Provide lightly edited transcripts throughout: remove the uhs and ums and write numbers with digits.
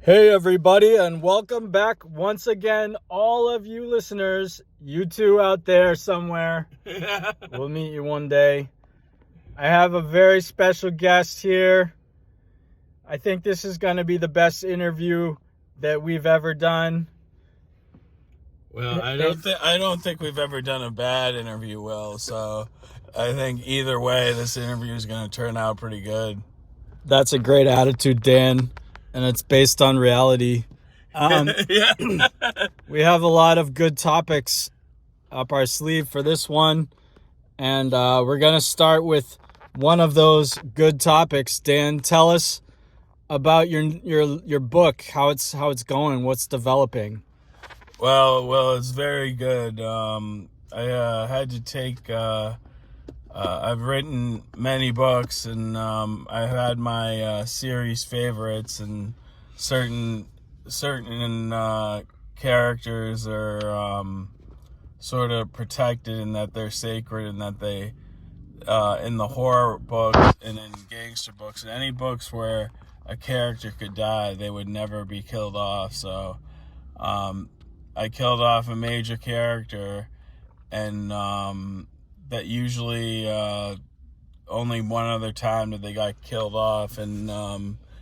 Hey everybody, and welcome back once again, all of you listeners, you two out there somewhere. We'll meet you one day. I have a very special guest here. I think this is going to be the best interview that we've ever done. Well, I don't think we've ever done a bad interview, Will. So I think either way, this interview is going to turn out pretty good. That's a great attitude, Dan, and it's based on reality. Yeah. We have a lot of good topics up our sleeve for this one, and we're going to start with one of those good topics. Dan, tell us about your book, how it's going, what's developing. Well, it's very good. I had to take. I've written many books, and I've had my series favorites, and certain characters are sort of protected in that they're sacred, and that they in the horror books and in gangster books and any books where a character could die, they would never be killed off. So I killed off a major character, and that usually only one other time that they got killed off, and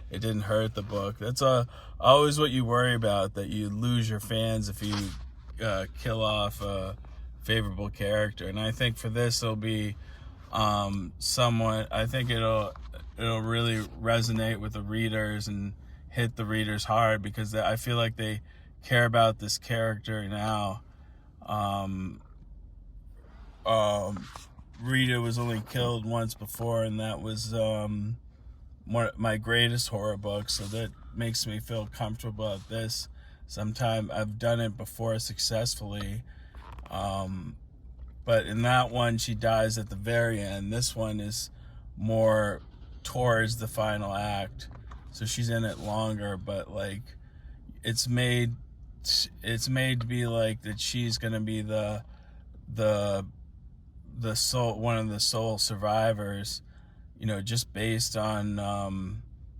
it didn't hurt the book. That's always what you worry about, that you lose your fans if you kill off a favorable character. And I think for this it'll be somewhat, I think it'll really resonate with the readers and hit the readers hard, because I feel like they care about this character now. Rita was only killed once before, and that was my greatest horror book, so that makes me feel comfortable at this. Sometime I've done it before successfully, but in that one she dies at the very end. This one is more towards the final act, so she's in it longer, but like it's made to be like that she's gonna be the soul, one of the sole survivors, just based on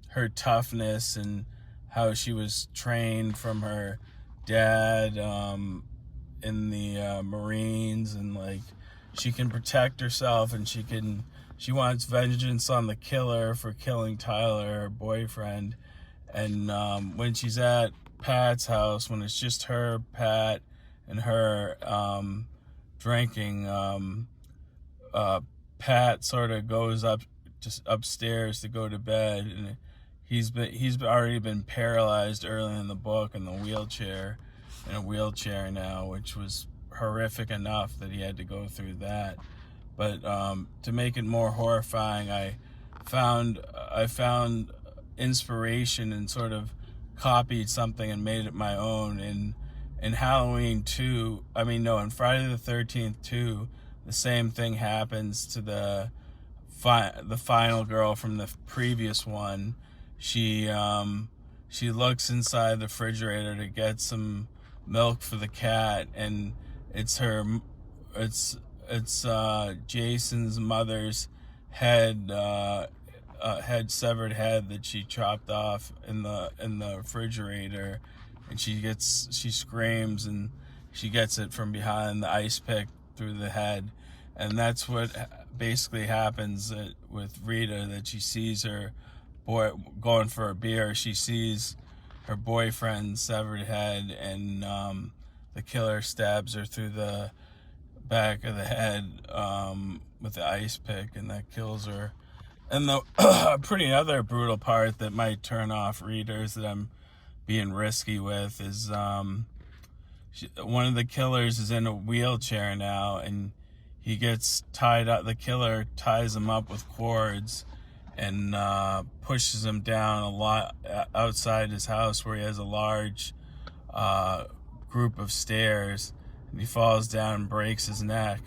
her toughness and how she was trained from her dad in the Marines, and like she can protect herself, and she wants vengeance on the killer for killing Tyler, her boyfriend. And when she's at Pat's house, when it's just her, Pat, and her drinking, Pat sort of goes just upstairs to go to bed, and he's already been paralyzed early in the book in a wheelchair now, which was horrific enough that he had to go through that. But to make it more horrifying, I found inspiration and sort of copied something and made it my own. In Halloween 2, in Friday the 13th 2, the same thing happens to the final girl from the previous one. She looks inside the refrigerator to get some milk for the cat, and it's Jason's mother's head, severed head that she chopped off in the refrigerator, and she screams, and she gets it from behind the ice pick through the head. And that's what basically happens with Rita, that she sees her boy going for a beer. She sees her boyfriend's severed head, and the killer stabs her through the back of the head with the ice pick, and that kills her. And the pretty other brutal part that might turn off readers that I'm being risky with is one of the killers is in a wheelchair now, and he gets tied up. The killer ties him up with cords and pushes him down a lot outside his house, where he has a large group of stairs, and he falls down and breaks his neck.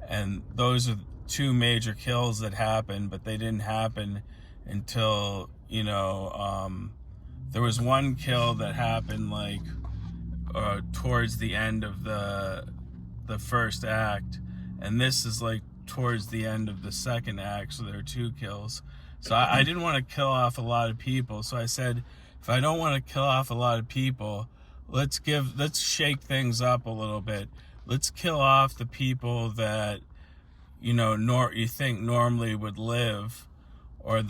And those are two major kills that happened, but they didn't happen until there was one kill that happened like towards the end of the first act, and this is like towards the end of the second act, so there are two kills. So I didn't want to kill off a lot of people, so I said, if I don't want to kill off a lot of people, let's shake things up a little bit. Let's kill off the people that, you know, you think normally would live, or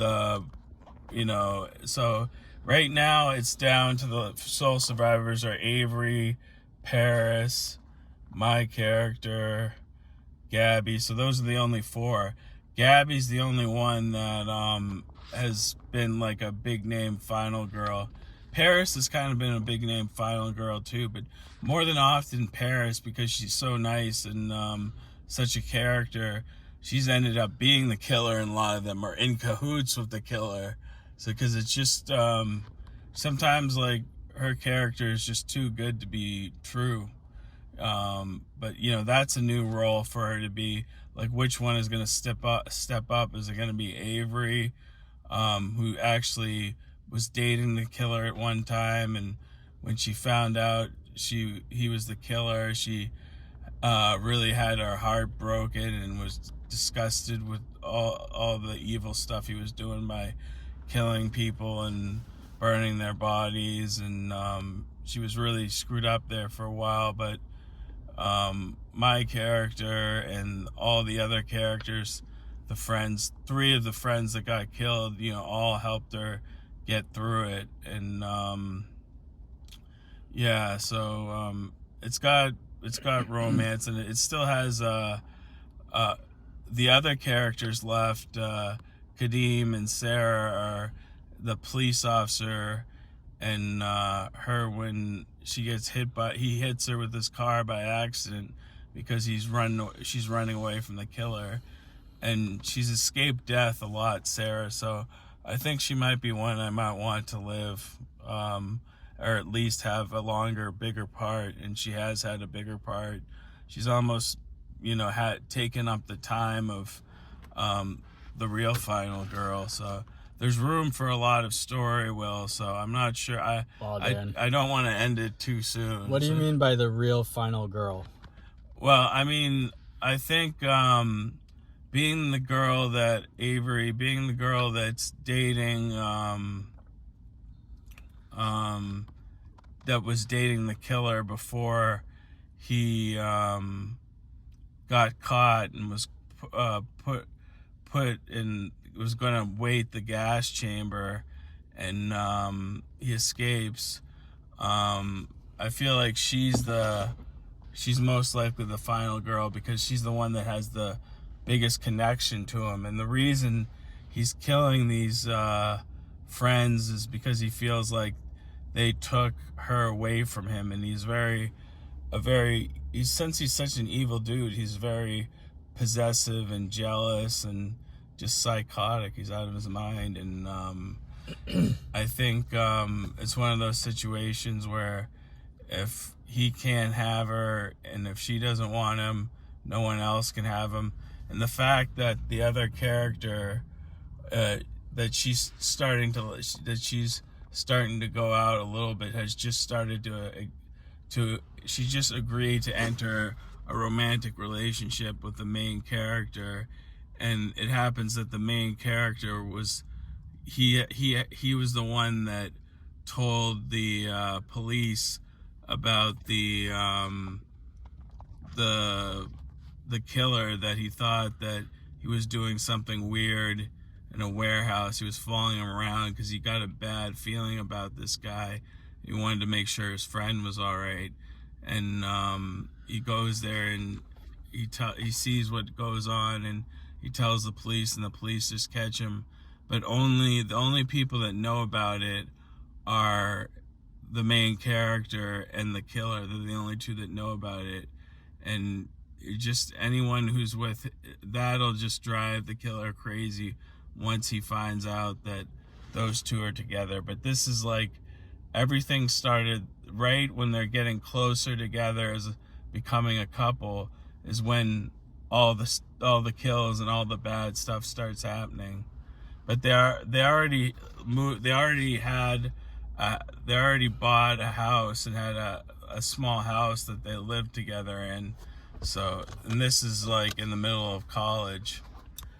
so right now it's down to the sole survivors are Avery, Paris, my character, Gabby. So those are the only 4. Gabby's the only one that has been like a big name final girl. Paris has kind of been a big name final girl too, but more than often Paris, because she's so nice and such a character, she's ended up being the killer, and a lot of them are in cahoots with the killer. So because it's just sometimes like her character is just too good to be true. But you know, that's a new role for her to be. Like, which one is going to step up? Is it going to be Avery, who actually was dating the killer at one time, and when she found out he was the killer, she really had her heart broken and was disgusted with all the evil stuff he was doing by killing people and burning their bodies, and she was really screwed up there for a while. But my character and all the other characters, the friends, 3 of the friends that got killed, you know, all helped her get through it. And yeah, so it's got romance, and it still has the other characters left. Kadeem and Sarah are the police officer, and her, when she gets he hits her with his car by accident because she's running away from the killer, and she's escaped death a lot, Sarah. So I think she might be one I might want to live, or at least have a longer, bigger part. And she has had a bigger part. She's almost, you know, taken up the time of the real final girl. So there's room for a lot of story, Will. So I'm not sure. I don't want to end it too soon. What do you mean by the real final girl? Well, I mean, I think being the girl that Avery, being the girl that's dating, that was dating the killer before he got caught and was put in, was going to wait the gas chamber, and he escapes. I feel like she's most likely the final girl, because she's the one that has the biggest connection to him. And the reason he's killing these friends is because he feels like they took her away from him, and since he's such an evil dude, he's very possessive and jealous and just psychotic. He's out of his mind. And I think it's one of those situations where if he can't have her, and if she doesn't want him, no one else can have him. And the fact that the other character that she's starting to go out a little bit has just started she just agreed to enter a romantic relationship with the main character. And it happens that the main character was he was the one that told the police about the killer, that he thought that he was doing something weird in a warehouse. He was following him around because he got a bad feeling about this guy. He wanted to make sure his friend was all right. And he goes there, and he sees what goes on, and he tells the police, and the police just catch him. But the only people that know about it are the main character and the killer. They're the only 2 that know about it. And just anyone who's with that'll just drive the killer crazy once he finds out that those 2 are together. But this is like, everything started right when they're getting closer together as becoming a couple, is when all the kills and all the bad stuff starts happening. But they already bought a house and had a small house that they lived together in. So, and this is like in the middle of college.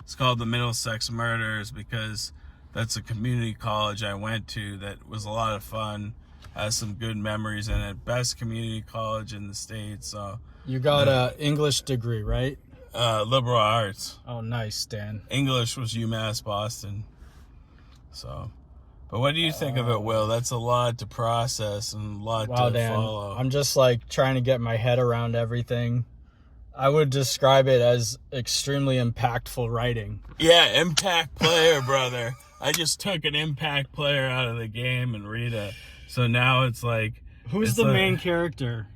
It's called the Middlesex Murders because that's a community college I went to that was a lot of fun. Has some good memories in it. Best community college in the States. So You got a English degree, right? liberal arts. Oh, nice, Dan. English was UMass Boston. So, but what do you think of it, Will? That's a lot to process and a lot to Dan. follow. I'm just like trying to get my head around everything. I would describe it as extremely impactful writing. Yeah, impact player, brother. I just took an impact player out of the game and Rita. So now it's like... Who's the main character?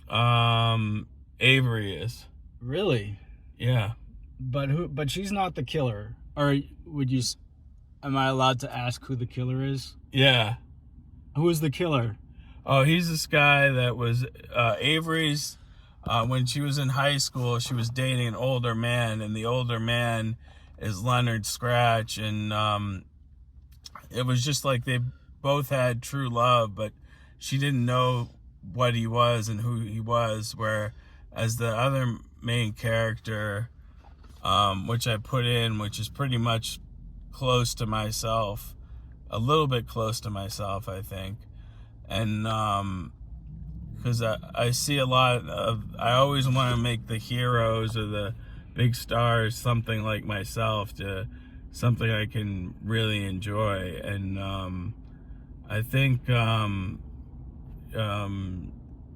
Avery is. Really? Yeah. But she's not the killer. Or am I allowed to ask who the killer is? Yeah. Who is the killer? Oh, he's this guy that was Avery's... when she was in high school, she was dating an older man, and the older man is Leonard Scratch, and it was just like they both had true love, but she didn't know what he was and who he was, whereas the other main character, which I put in, which is pretty much close to myself, a little bit close to myself, I think, and because I see a lot of, I always want to make the heroes or the big stars something like myself, to something I can really enjoy. And I think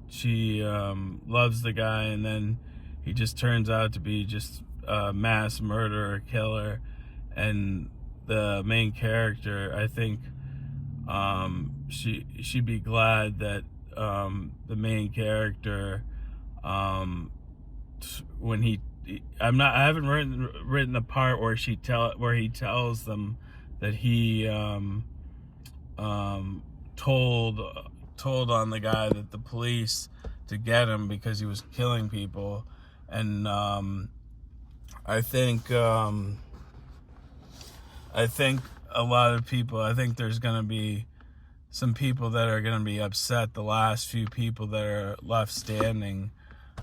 she loves the guy, and then he just turns out to be just a mass murderer, killer. And the main character, I think she'd be glad that the main character, when I haven't written the part where he tells them that he told on the guy, that the police, to get him because he was killing people. And I think a lot of people, I think there's gonna be some people that are going to be upset. The last few people that are left standing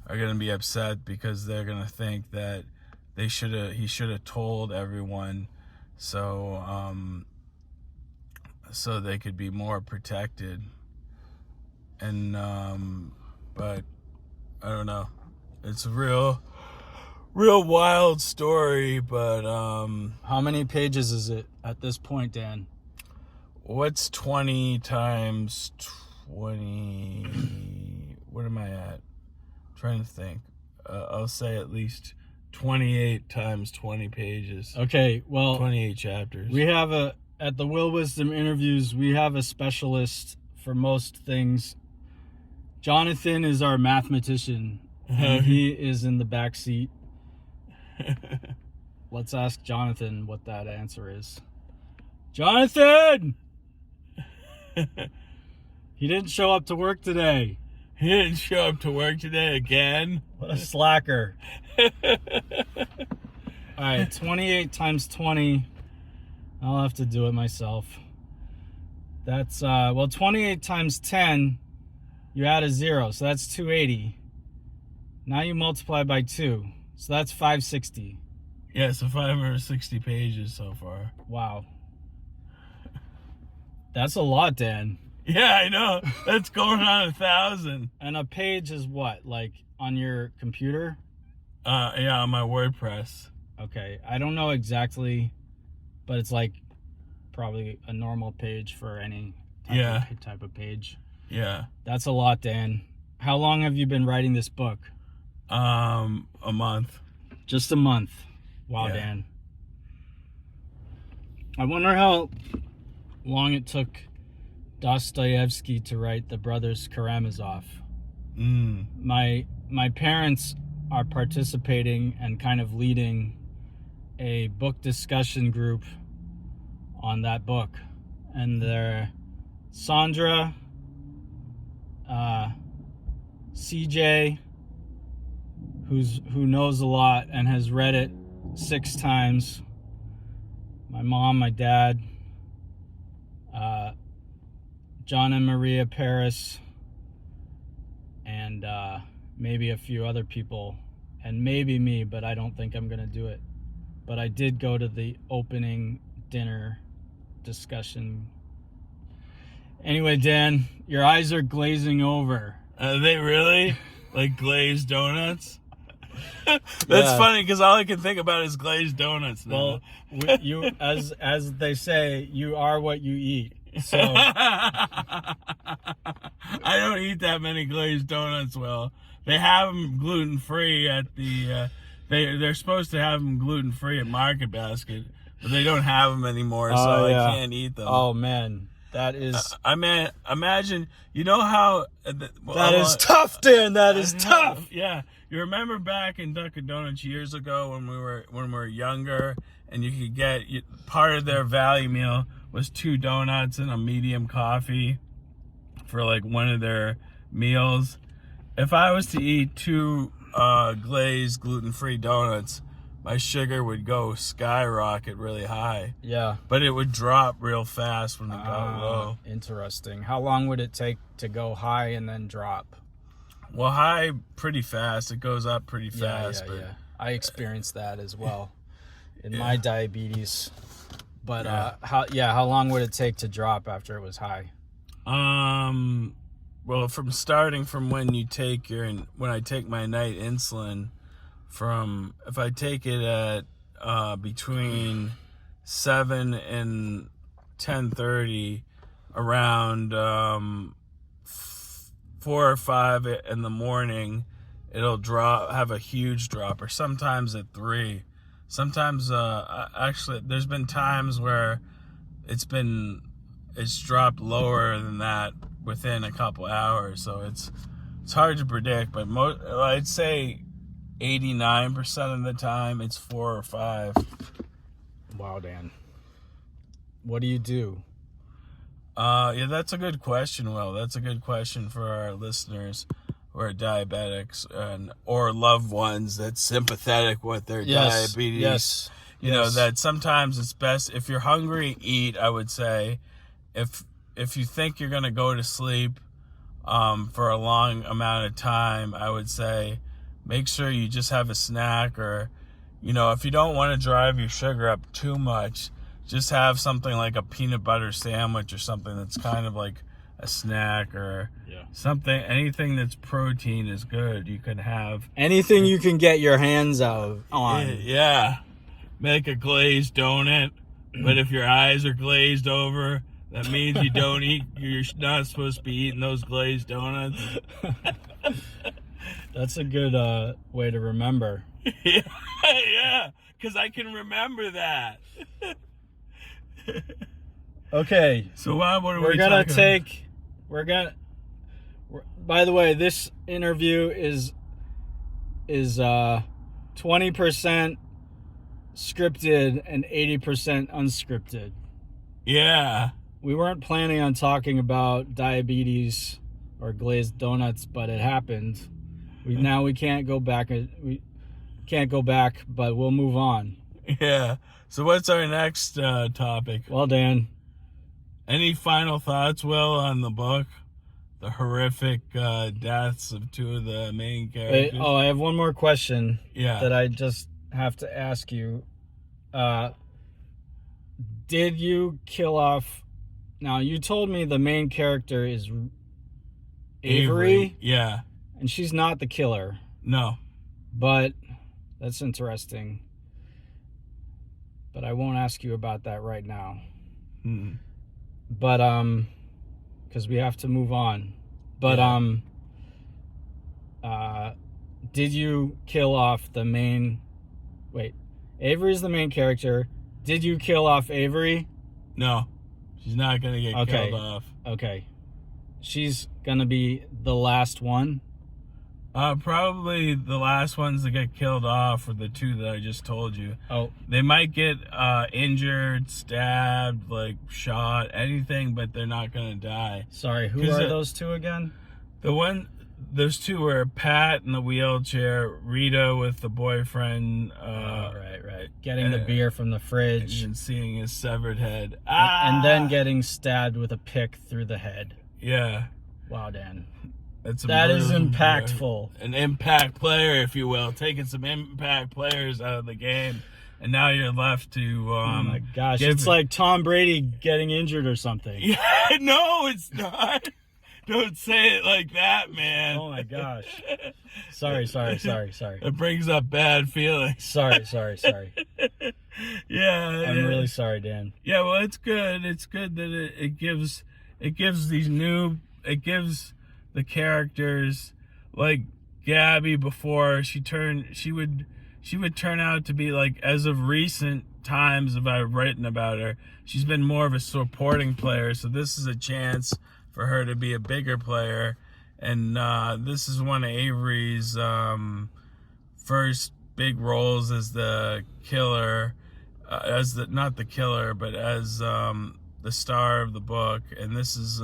are going to be upset because they're going to think that he should have told everyone, so they could be more protected. And but I don't know. It's a real wild story, but how many pages is it at this point, Dan? What's 20 times 20? What am I at? I'm trying to think. I'll say at least 28 times 20 pages. Okay, well, 28 chapters. We have at the Will Wisdom Interviews, we have a specialist for most things. Jonathan is our mathematician, and he is in the back seat. Let's ask Jonathan what that answer is. Jonathan! He didn't show up to work today. He didn't show up to work today again? What a slacker. Alright, 28 times 20. I'll have to do it myself. That's, 28 times 10, you add a 0, so that's 280. Now you multiply by 2, so that's 560. Yeah, so 560 pages so far. Wow. That's a lot, Dan. Yeah, I know. That's going on 1,000. And a page is what? Like on your computer? Yeah, on my WordPress. Okay. I don't know exactly, but it's like probably a normal page for any type of page. Yeah. That's a lot, Dan. How long have you been writing this book? A month. Just a month. Wow, yeah. Dan. I wonder how long it took Dostoevsky to write The Brothers Karamazov. My parents are participating and kind of leading a book discussion group on that book, and they're Sandra, CJ, who knows a lot and has read it 6 times, my mom, my dad, John and Maria Paris, and maybe a few other people, and maybe me, but I don't think I'm going to do it. But I did go to the opening dinner discussion. Anyway, Dan, your eyes are glazing over. Are they really? Like glazed donuts? That's funny because all I can think about is glazed donuts now. Well, you, as they say, you are what you eat. So I don't eat that many glazed donuts. Well, they have them gluten free at the. They're supposed to have them gluten free at Market Basket, but they don't have them anymore, so I can't eat them. Oh man, that is. Imagine. You know how that is tough, Dan. That is tough. Yeah, you remember back in Dunkin' Donuts years ago when we were younger, and you could get part of their value meal was 2 donuts and a medium coffee for like one of their meals. If I was to eat 2 glazed gluten-free donuts, my sugar would go skyrocket really high. Yeah. But it would drop real fast when it got low. Interesting. How long would it take to go high and then drop? Well, high pretty fast. It goes up pretty fast. Yeah. I experienced that as well in my diabetes. But how long would it take to drop after it was high? Well, starting from when I take my night insulin, if I take it at between 7 and 10:30, around 4 or 5 in the morning, it'll have a huge drop, or sometimes at 3. Sometimes, actually, there's been times where it's dropped lower than that within a couple hours. So it's hard to predict, but I'd say 89% of the time it's 4 or 5. Wow, Dan. What do you do? Yeah, that's a good question, Will. That's a good question for our listeners who are diabetics or loved ones that's sympathetic with their diabetes. Yes. You know, that sometimes it's best if you're hungry, eat, I would say. If you think you're going to go to sleep for a long amount of time, I would say make sure you just have a snack, or, if you don't want to drive your sugar up too much, just have something like a peanut butter sandwich or something that's kind of like a snack, or anything that's protein is good. You can have anything you can get your hands on. Yeah. Make a glazed donut, but if your eyes are glazed over, that means you don't eat. You're not supposed to be eating those glazed donuts. That's a good way to remember. Yeah, because I can remember that. Okay. So what are we talking about? By the way, this interview is 20% scripted and 80% unscripted. Yeah. We weren't planning on talking about diabetes or glazed donuts, but it happened. We can't go back. We can't go back, but we'll move on. Yeah. So what's our next topic? Well, Dan, any final thoughts, Will, on the book? The horrific deaths of 2 of the main characters. I have one more question. Yeah. That I just have to ask you. Did you kill off? Now, you told me the main character is Avery. Yeah. And she's not the killer. No. But that's interesting. But I won't ask you about that right now. Mm-hmm. But, because we have to move on. But, did you kill off the main... Wait, Avery's the main character. Did you kill off Avery? No. She's not going to get killed off. Okay. She's going to be the last one? Probably the last ones that get killed off are the 2 that I just told you. Oh. They might get injured, stabbed, like shot, anything, but they're not going to die. Sorry, who are those 2 again? Those 2 were Pat in the wheelchair, Rita with the boyfriend. Right. Getting the beer from the fridge. And seeing his severed head. And then getting stabbed with a pick through the head. Yeah. Wow, Dan. That is impactful. An impact player, if you will. Taking some impact players out of the game and now you're left to oh my gosh, it's like Tom Brady getting injured or something. Yeah, no, it's not. Don't say it like that, man. Oh my gosh. Sorry. It brings up bad feelings. Sorry. Yeah, I'm really sorry, Dan. Yeah, well, it's good. It's good that it gives the characters like Gabby before she would turn out to be like, as of recent times if I've written about her, she's been more of a supporting player. So this is a chance for her to be a bigger player, and this is one of Avery's first big roles as the killer, not the killer, but as the star of the book. And this is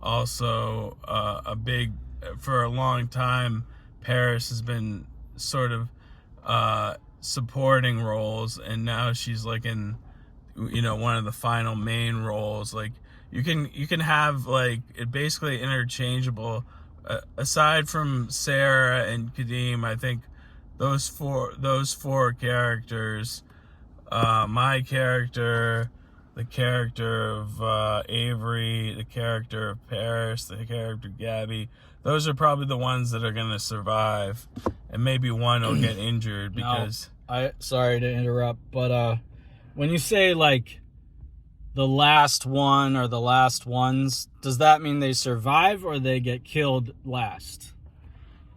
also a big, for a long time, Paris has been sort of supporting roles, and now she's like in, one of the final main roles. Like you can have like it basically interchangeable. Aside from Sarah and Kadeem, I think those four characters, my character, the character of Avery, the character of Paris, the character of Gabby, those are probably the ones that are going to survive, and maybe one will get injured because... Sorry to interrupt, but when you say like the last one or the last ones, does that mean they survive or they get killed last?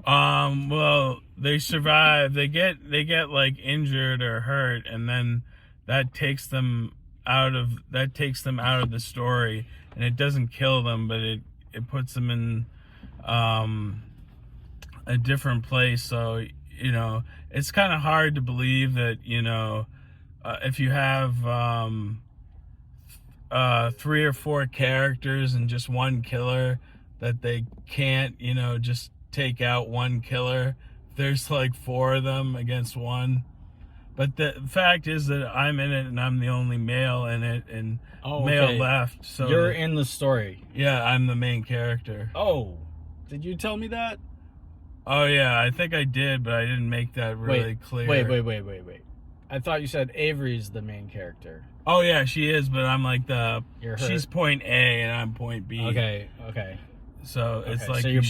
Well, they survive. They get like injured or hurt, and then that takes them out of the story, and it doesn't kill them, but it puts them in a different place. So it's kind of hard to believe that if you have 3 or 4 characters and just one killer, that they can't just take out one killer. There's like 4 of them against one. But the fact is that I'm in it and I'm the only male in it, and male left. So you're in the story. Yeah, I'm the main character. Oh, did you tell me that? Oh yeah, I think I did, but I didn't make that really clear. Wait. I thought you said Avery's the main character. Oh yeah, she is, but I'm like she's point A and I'm point B. Okay. So it's like so you're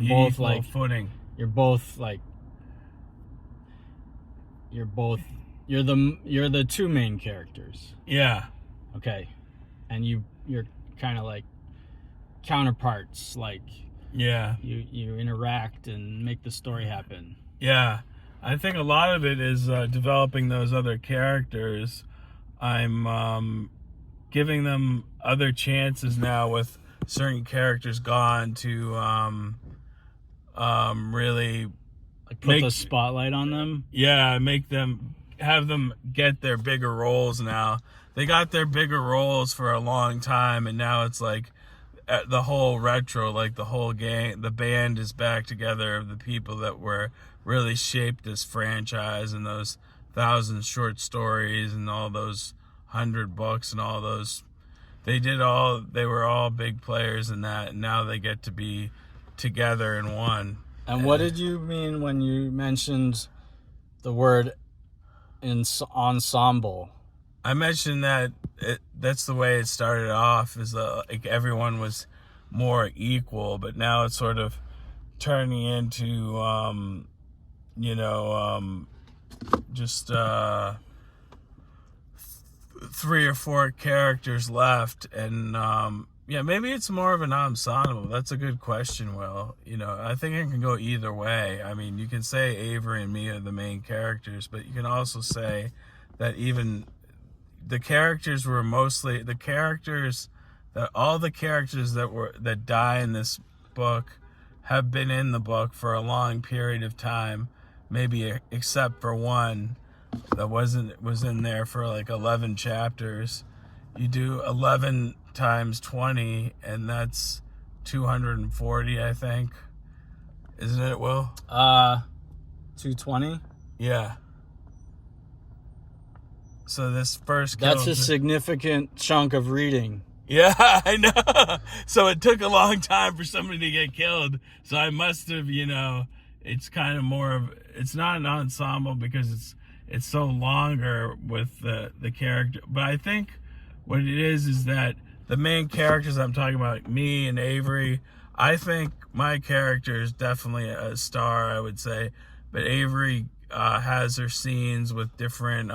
both like footing. You're the 2 main characters. Yeah. Okay. And you're kind of like counterparts, like yeah. You interact and make the story happen. Yeah. I think a lot of it is developing those other characters. I'm giving them other chances now with certain characters gone to really like put the spotlight on them. Yeah, have them get their bigger roles now. They got their bigger roles for a long time, and now it's like the whole retro, like the whole gang, the band is back together of the people that were really shaped this franchise, and those 1,000 short stories and all those 100 books and all those. They were all big players in that, and now they get to be together in one. And what did you mean when you mentioned the word ensemble? I mentioned that that's the way it started off, is like everyone was more equal, but now it's sort of turning into just 3 or 4 characters left, and maybe it's more of an ensemble. That's a good question, Will. I think it can go either way. I mean, you can say Avery and me are the main characters, but you can also say that even the characters were mostly the characters that all the characters that die in this book have been in the book for a long period of time, maybe except for one that was in there for like 11 chapters. You do 11 times 20, and that's 240, I think. Isn't it, Will? 220? Yeah. So this first That's a significant chunk of reading. Yeah, I know. So it took a long time for somebody to get killed. So I must have, it's kind of more of, it's not an ensemble because it's so longer with the character. But I think what it is that the main characters I'm talking about, me and Avery, I think my character is definitely a star, I would say. But Avery has her scenes with different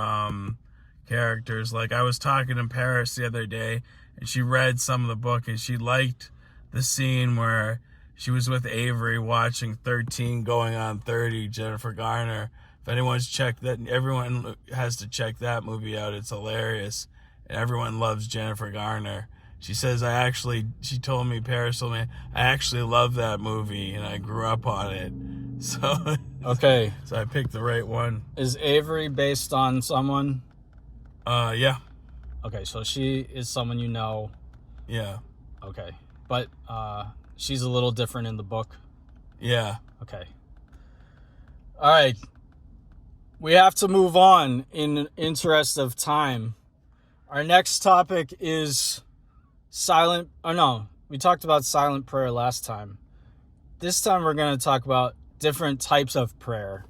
characters. Like I was talking to Paris the other day, and she read some of the book, and she liked the scene where she was with Avery watching 13 Going on 30, Jennifer Garner. If anyone's checked that, everyone has to check that movie out. It's hilarious. And everyone loves Jennifer Garner. She says, she told me, Paris told me, I actually love that movie and I grew up on it. So, Okay. So I picked the right one. Is Avery based on someone? Yeah. Okay, so she is someone you know. Yeah. Okay. But she's a little different in the book. Yeah. Okay. All right. We have to move on in interest of time. Our next topic is we talked about silent prayer last time. This time we're going to talk about different types of prayer.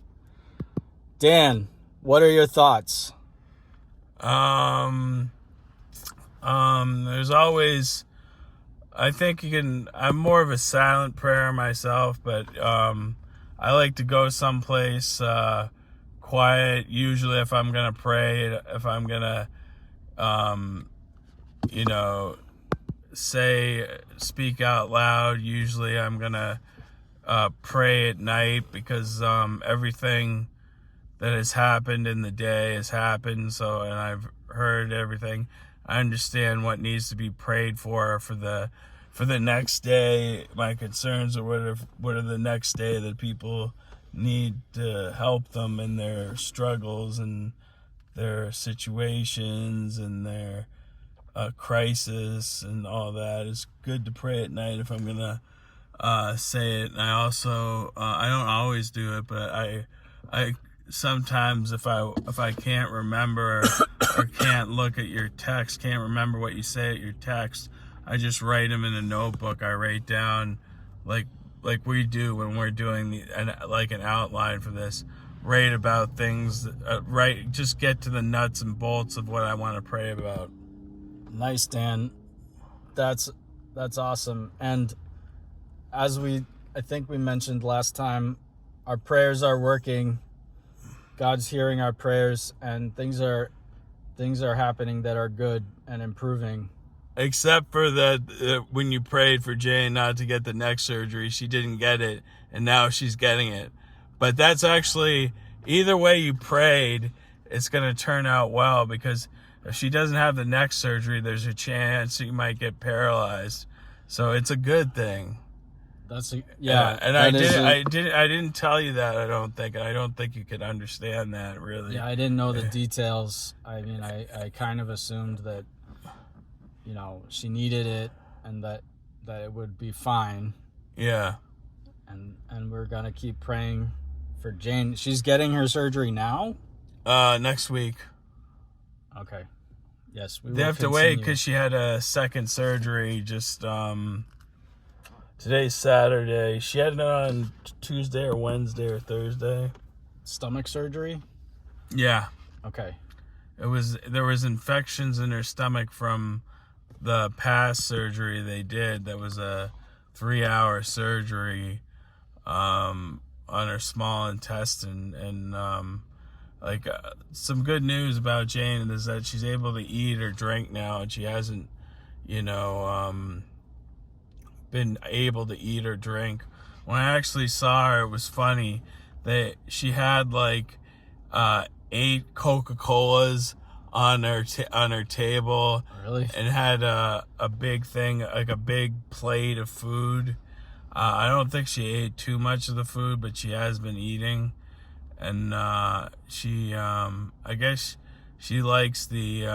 Dan, what are your thoughts? There's always, I think I'm more of a silent prayer myself, but I like to go someplace quiet, usually if I'm going to pray, if I'm going to, speak out loud. Usually I'm going to pray at night because everything that has happened in the day has happened. So, and I've heard everything. I understand what needs to be prayed for the next day. My concerns are what are the next day that people need to help them in their struggles and their situations and their crisis and all that. It's good to pray at night if I'm gonna say it. And I also I don't always do it, but I sometimes if I can't remember or can't look at your text, can't remember what you say at your text, I just write them in a notebook. I write down like we do when we're doing an outline for this. Write about things. Just get to the nuts and bolts of what I want to pray about. Nice, Dan. That's awesome. And as I think we mentioned last time, our prayers are working. God's hearing our prayers, and things are happening that are good and improving. Except for that when you prayed for Jane not to get the neck surgery, she didn't get it, and now she's getting it. But that's actually, either way you prayed, it's going to turn out well, because if she doesn't have the neck surgery, there's a chance you might get paralyzed. So it's a good thing. And I didn't tell you that, I don't think. And I don't think you could understand that, really. Yeah, I didn't know the details. I mean, I kind of assumed that, she needed it and that it would be fine. Yeah. And we're going to keep praying for Jane. She's getting her surgery now? Next week. Okay. Yes, we will. They have to wait because she had a second surgery just today's Saturday. She had it on Tuesday or Wednesday or Thursday. Stomach surgery? Yeah. Okay. There was infections in her stomach from the past surgery they did. That was a 3-hour surgery on her small intestine. And some good news about Jane is that she's able to eat or drink now, and she hasn't been able to eat or drink. When I actually saw her, it was funny that she had 8 Coca-Colas on her table. Really? And had a big thing, like a big plate of food. I don't think she ate too much of the food, but she has been eating. And she I guess she likes the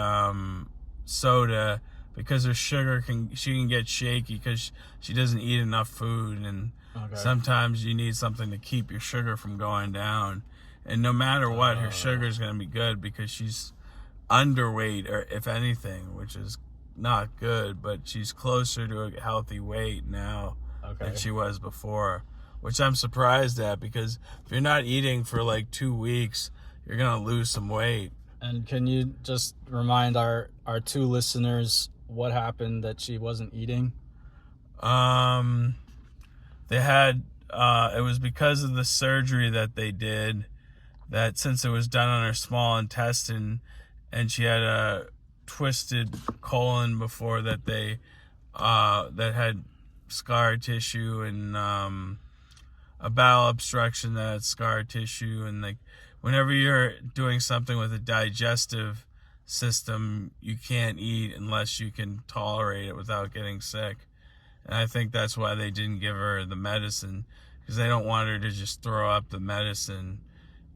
soda because her sugar she can get shaky because she doesn't eat enough food, and sometimes you need something to keep your sugar from going down. And no matter what, her sugar is going to be good because she's underweight, or if anything, which is not good, but she's closer to a healthy weight now than she was before, which I'm surprised at, because if you're not eating for 2 weeks, you're gonna lose some weight. And can you just remind our two listeners what happened that she wasn't eating? They had it was because of the surgery that they did, that since it was done on her small intestine and she had a twisted colon before that, they that had scar tissue and a bowel obstruction that had scar tissue, and like whenever you're doing something with a digestive system, you can't eat unless you can tolerate it without getting sick. And I think that's why they didn't give her the medicine, because they don't want her to just throw up the medicine,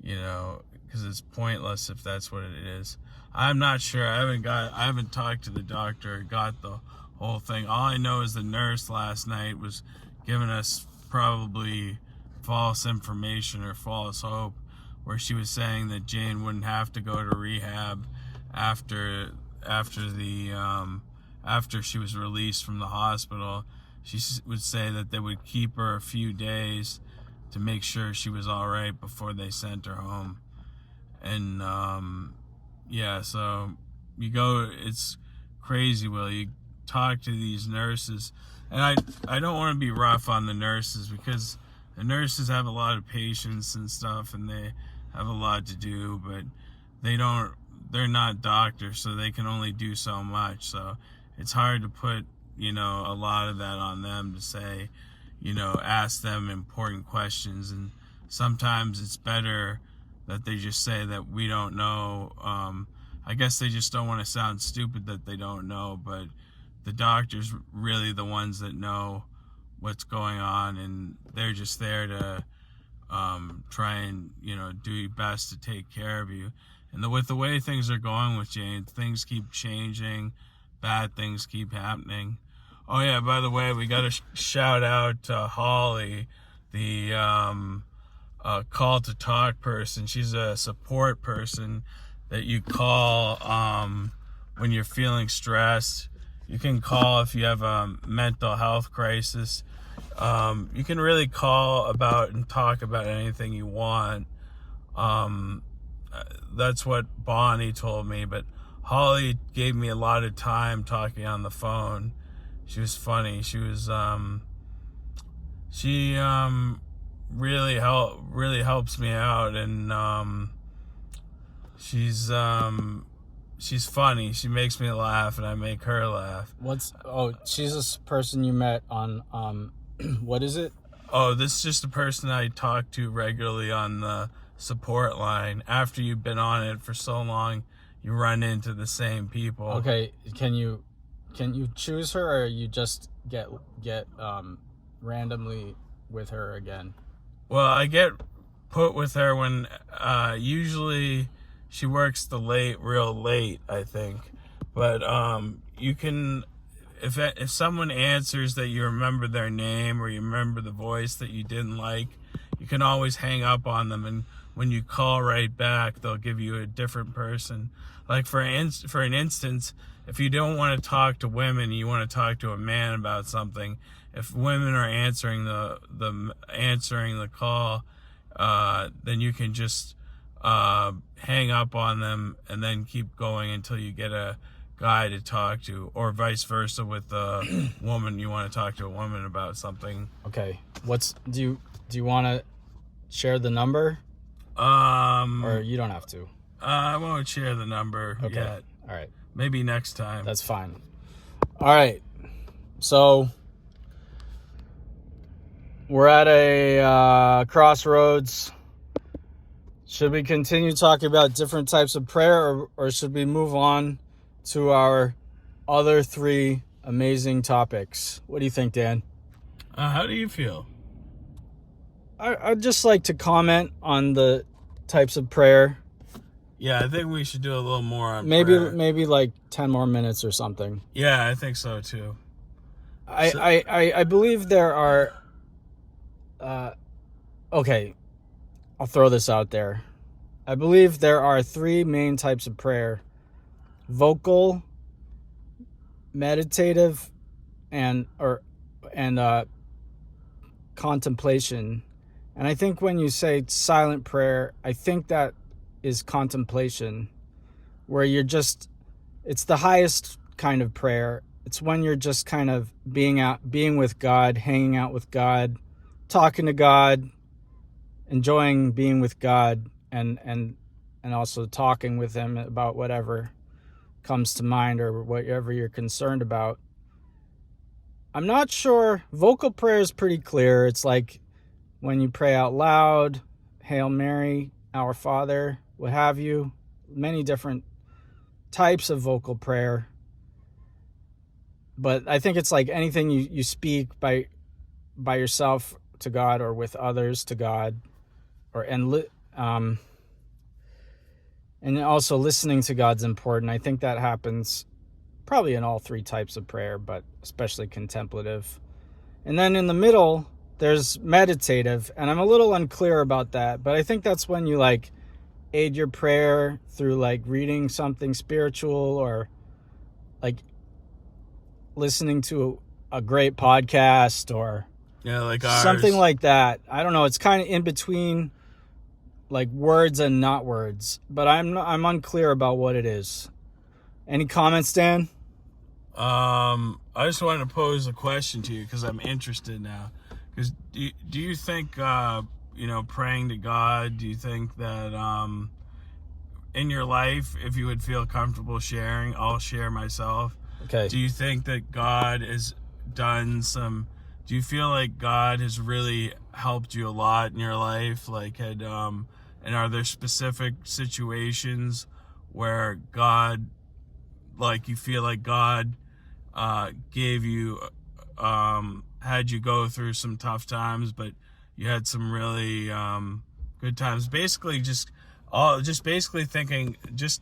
because it's pointless if that's what it is. I'm not sure. I haven't talked to the doctor or got the whole thing. All I know is the nurse last night was giving us probably false information or false hope, where she was saying that Jane wouldn't have to go to rehab after she was released from the hospital. She would say that they would keep her a few days to make sure she was all right before they sent her home. And so you go, it's crazy, Will. You talk to these nurses, and I don't want to be rough on the nurses, because the nurses have a lot of patience and stuff, and they have a lot to do, but they're not doctors, so they can only do so much. So it's hard to put a lot of that on them to say, ask them important questions. And sometimes it's better that they just say that we don't know. I guess they just don't want to sound stupid that they don't know, but the doctor's really the ones that know what's going on, and they're just there to try and do your best to take care of you. And with the way things are going with Jane, things keep changing, bad things keep happening. Oh yeah, by the way, we got to shout out Holly, the call to talk person. She's a support person that you call when you're feeling stressed. You can call if you have a mental health crisis. You can really call about and talk about anything you want. That's what Bonnie told me, but Holly gave me a lot of time talking on the phone. She was funny. She was really helps me out, and she's funny. She makes me laugh, and I make her laugh. She's this person you met on what is it? Oh, this is just a person I talk to regularly on the support line. After you've been on it for so long, you run into the same people. Okay, can you choose her, or you just get randomly with her again? Well, I get put with her when usually she works real late, I think. But you can, if someone answers that you remember their name or you remember the voice that you didn't like, you can always hang up on them, and when you call right back, they'll give you a different person. Like for an instance, if you don't want to talk to women, and you want to talk to a man about something, if women are answering the call, then you can just hang up on them and then keep going until you get a guy to talk to, or vice versa with a woman. You want to talk to a woman about something. Okay. Do you want to share the number? Or you don't have to. I won't share the number yet. All right. Maybe next time. That's fine. All right. So we're at a crossroads. Should we continue talking about different types of prayer, or should we move on to our other three amazing topics? What do you think, Dan? How do you feel? I'd just like to comment on the types of prayer. Yeah, I think we should do a little more on prayer. Maybe like 10 more minutes or something. Yeah, I think so too. I believe there are... okay, I'll throw this out there. I believe there are three main types of prayer: vocal, meditative, and contemplation. And I think when you say silent prayer, I think that is contemplation, where it's the highest kind of prayer. It's when you're just kind of being with God, hanging out with God, talking to God, enjoying being with God, and also talking with him about whatever comes to mind or whatever you're concerned about. I'm not sure. Vocal prayer is pretty clear. It's like when you pray out loud, Hail Mary, Our Father, what have you. Many different types of vocal prayer. But I think it's like anything you speak by yourself to God or with others to God, and also listening to God's important. I think that happens probably in all three types of prayer, but especially contemplative. And then in the middle, there's meditative, and I'm a little unclear about that, but I think that's when you like aid your prayer through like reading something spiritual or like listening to a great podcast or like ours. Something like that. I don't know. It's kind of in between like words and not words, but I'm unclear about what it is. Any comments, Dan? I just wanted to pose a question to you because I'm interested now. Because do you think, praying to God, do you think that in your life, if you would feel comfortable sharing, I'll share myself. Okay. Do you think that God has done do you feel like God has really helped you a lot in your life? Like, and are there specific situations where God, like you feel like God gave you, had you go through some tough times, but you had some really good times? Basically, just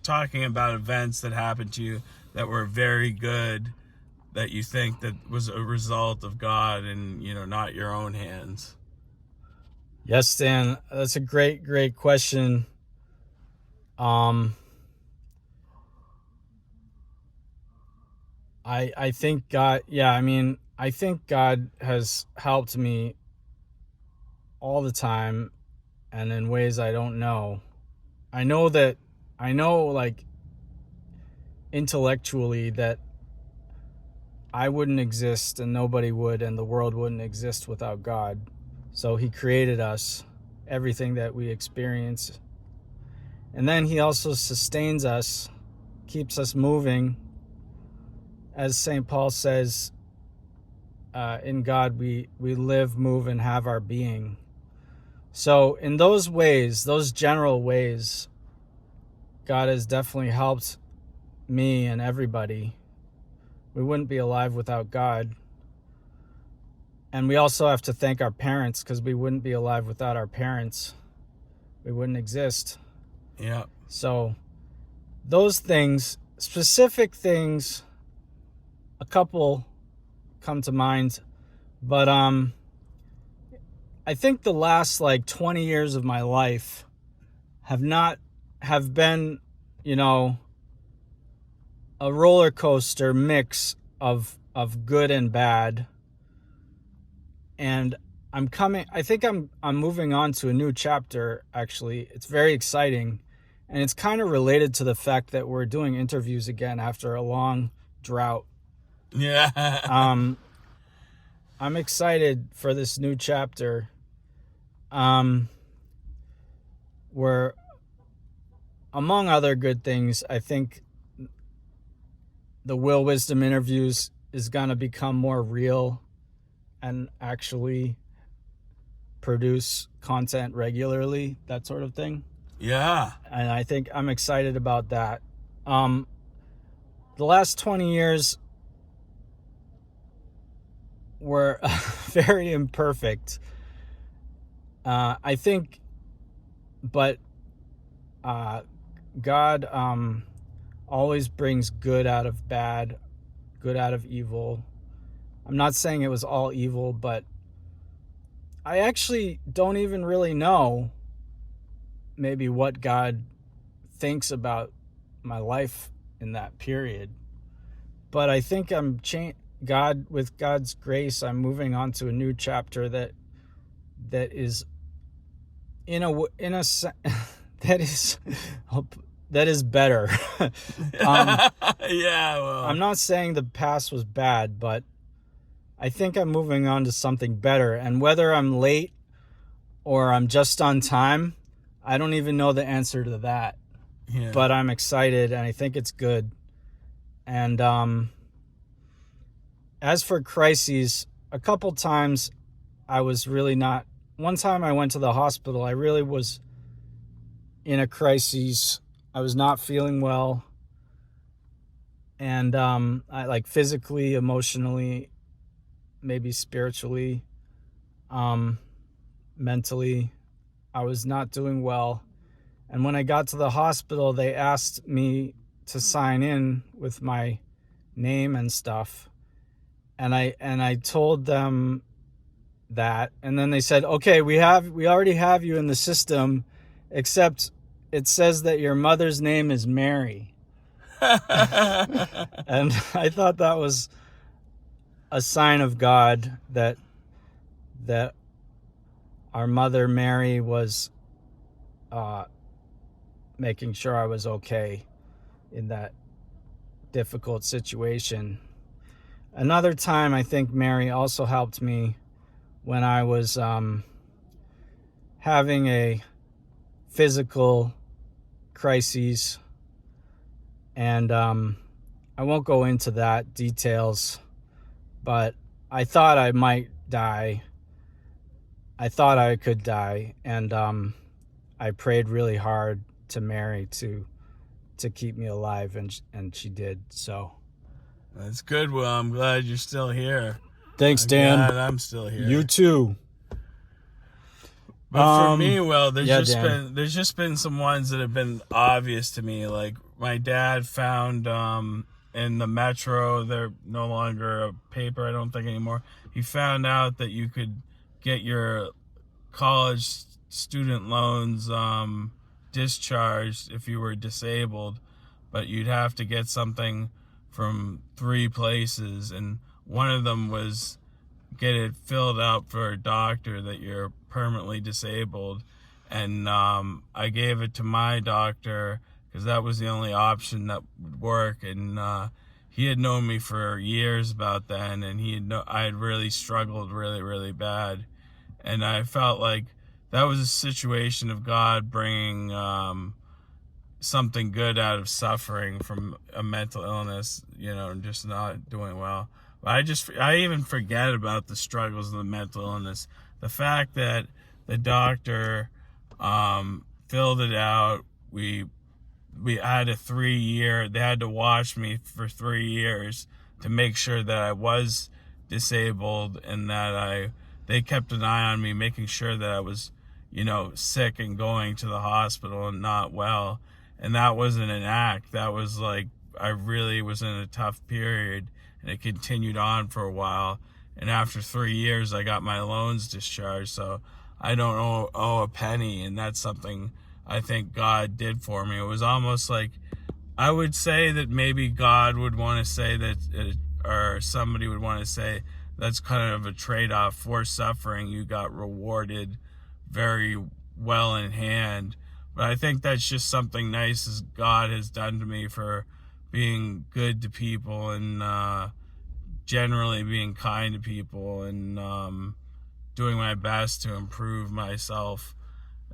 talking about events that happened to you that were very good, that you think that was a result of God and, not your own hands. Yes, Dan, that's a great question. I think God, I think God has helped me all the time and in ways I don't know. I know like intellectually that I wouldn't exist and nobody would and the world wouldn't exist without God. So he created us, everything that we experience. And then he also sustains us, keeps us moving. As St. Paul says, in God we live, move, and have our being. So in those ways, those general ways, God has definitely helped me and everybody. We wouldn't be alive without God. And we also have to thank our parents, because we wouldn't be alive without our parents. We wouldn't exist. Yeah. So those things, specific things, a couple come to mind. But I think the last like 20 years of my life have been, a roller coaster mix of good and bad. And I think I'm moving on to a new chapter, actually. It's very exciting. And it's kind of related to the fact that we're doing interviews again after a long drought. Yeah. I'm excited for this new chapter. Where, among other good things, I think the Will Wisdom interviews is going to become more real and actually produce content regularly, that sort of thing. Yeah. And I think I'm excited about that. The last 20 years were very imperfect. I think, but God always brings good out of bad, good out of evil. I'm not saying it was all evil, but I actually don't even really know maybe what God thinks about my life in that period. But I think with God's grace, I'm moving on to a new chapter that is That is better. Yeah, well, I'm not saying the past was bad, but I think I'm moving on to something better. And whether I'm late or I'm just on time, I don't even know the answer to that. yeah. But I'm excited, and I think it's good. And as for crises, a couple times I was really not. One time I went to the hospital, I really was in a crisis. I was not feeling well. And I like physically, emotionally, maybe spiritually, mentally, I was not doing well. And when I got to the hospital, they asked me to sign in with my name and stuff. And I told them that, and then they said, "Okay, we already have you in the system, except it says that your mother's name is Mary." And I thought that was a sign of God that our mother Mary was making sure I was okay in that difficult situation. Another time, I think Mary also helped me when I was having a physical crisis, and I won't go into that details, but I thought I might die. I thought I could die, and I prayed really hard to Mary to keep me alive, and she did. So That's good. Well, I'm glad you're still here. thanks, Dan. Glad I'm still here. You too. But for me, well, there's Dan. just been some ones that have been obvious to me. Like my dad found in the Metro, they're no longer a paper, I don't think anymore. He found out that you could get your college student loans discharged if you were disabled, but you'd have to get something from 3 places, and one of them was get it filled out for a doctor that you're permanently disabled. And I gave it to my doctor because that was the only option that would work. And he had known me for years about then, and I had really struggled really, really bad. And I felt like that was a situation of God bringing something good out of suffering from a mental illness, and just not doing well. I even forget about the struggles of the mental illness. The fact that the doctor filled it out, we had a 3-year, they had to watch me for 3 years to make sure that I was disabled, and that they kept an eye on me, making sure that I was, sick and going to the hospital and not well. And that wasn't an act. That was like, I really was in a tough period, and it continued on for a while. And after 3 years, I got my loans discharged, so I don't owe a penny. And that's something I think God did for me. It was almost like, I would say that maybe God would want to say that, or somebody would want to say, that's kind of a trade-off for suffering. You got rewarded very well in hand. But I think that's just something nice as God has done to me for being good to people, and generally being kind to people, and doing my best to improve myself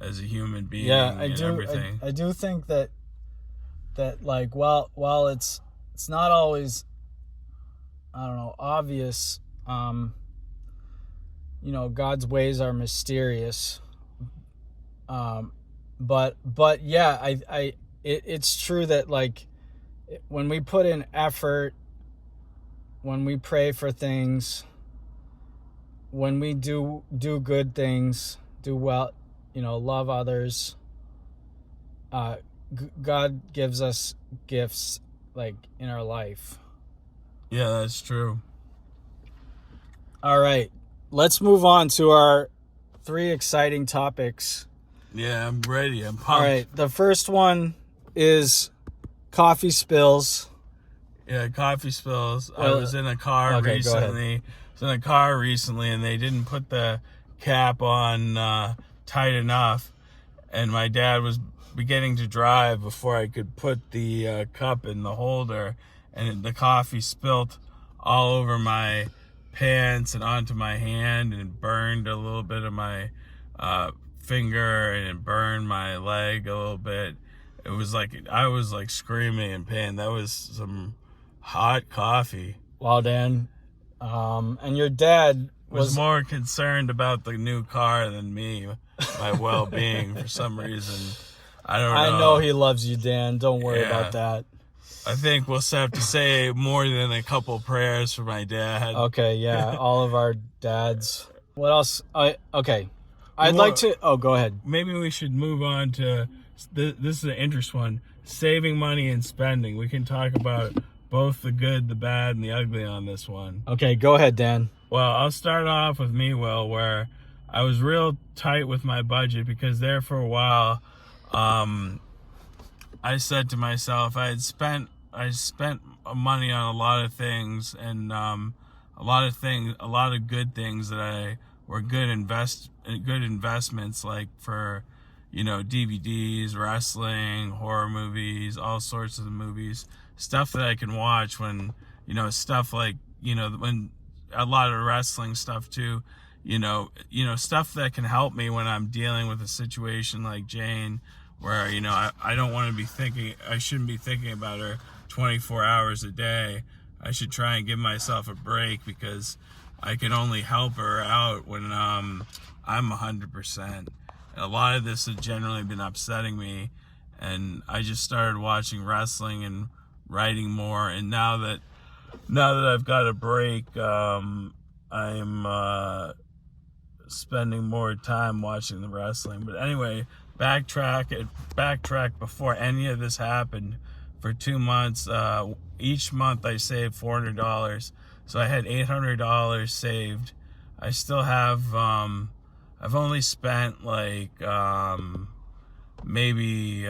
as a human being. Yeah, Everything. I do think that like while it's not always, I don't know, obvious, God's ways are mysterious. But yeah, it's true that like when we put in effort, when we pray for things, when we do good things, do well, love others, God gives us gifts like in our life. Yeah, that's true. All right, let's move on to our 3 exciting topics. Yeah, I'm ready. I'm pumped. All right, the first one is coffee spills. Yeah, coffee spills. I Well, was in a car okay, recently. And they didn't put the cap on tight enough. and my dad was beginning to drive before I could put the cup in the holder, and the coffee spilt all over my pants and onto my hand, and it burned a little bit of my finger, and it burned my leg a little bit. It was like I was like screaming in pain. That was some hot coffee. Wow, Dan. And your dad was more concerned about the new car than me, my well-being for some reason. I don't know. I know he loves you, Dan. Don't worry about that. I think we'll have to say more than a couple prayers for my dad. Okay, yeah, all of our dads. What else? Okay. I'd like to... Oh, go ahead. Maybe we should move on to... This is an interesting one. Saving money and spending. We can talk about both the good, the bad, and the ugly on this one. Okay, go ahead, Dan. Well, I'll start off with me, Will, where I was real tight with my budget because there for a while... I said to myself, I spent money on a lot of things, and a lot of good things that were good investments, like for, DVDs, wrestling, horror movies, all sorts of movies, stuff that I can watch when, stuff like, when a lot of wrestling stuff too, stuff that can help me when I'm dealing with a situation like Jane, where, I don't want to be thinking, I shouldn't be thinking about her 24 hours a day. I should try and give myself a break because I can only help her out when I'm 100%. And a lot of this has generally been upsetting me, and I just started watching wrestling and writing more. And now that I've got a break, I'm spending more time watching the wrestling. But anyway, backtrack before any of this happened. For 2 months, each month I saved $400, so I had $800 saved. I still have I've only spent like maybe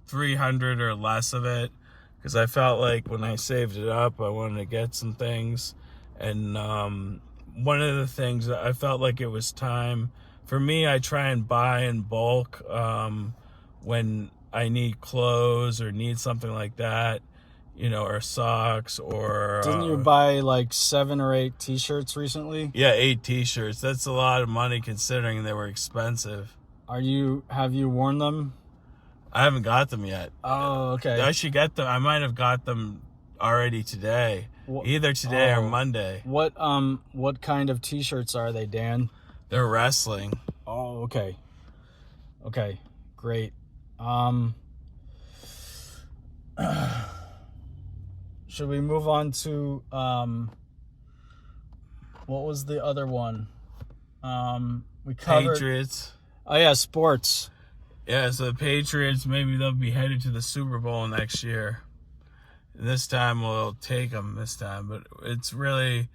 300 or less of it, because I felt like when I saved it up, I wanted to get some things. And one of the things that I felt like it was time for me, I try and buy in bulk when I need clothes or need something like that, or socks, or... Didn't you buy like 7 or 8 t-shirts recently? Yeah, 8 t-shirts. That's a lot of money considering they were expensive. Have you worn them? I haven't got them yet. Oh, okay. I should get them. I might have got them already today. Either today or Monday. What kind of t-shirts are they, Dan? They're wrestling. Oh, okay. Okay, great. Should we move on to what was the other one? We covered Patriots. Oh yeah, sports. Yeah, so the Patriots, maybe they'll be headed to the Super Bowl next year. This time we'll take them this time, but it's really,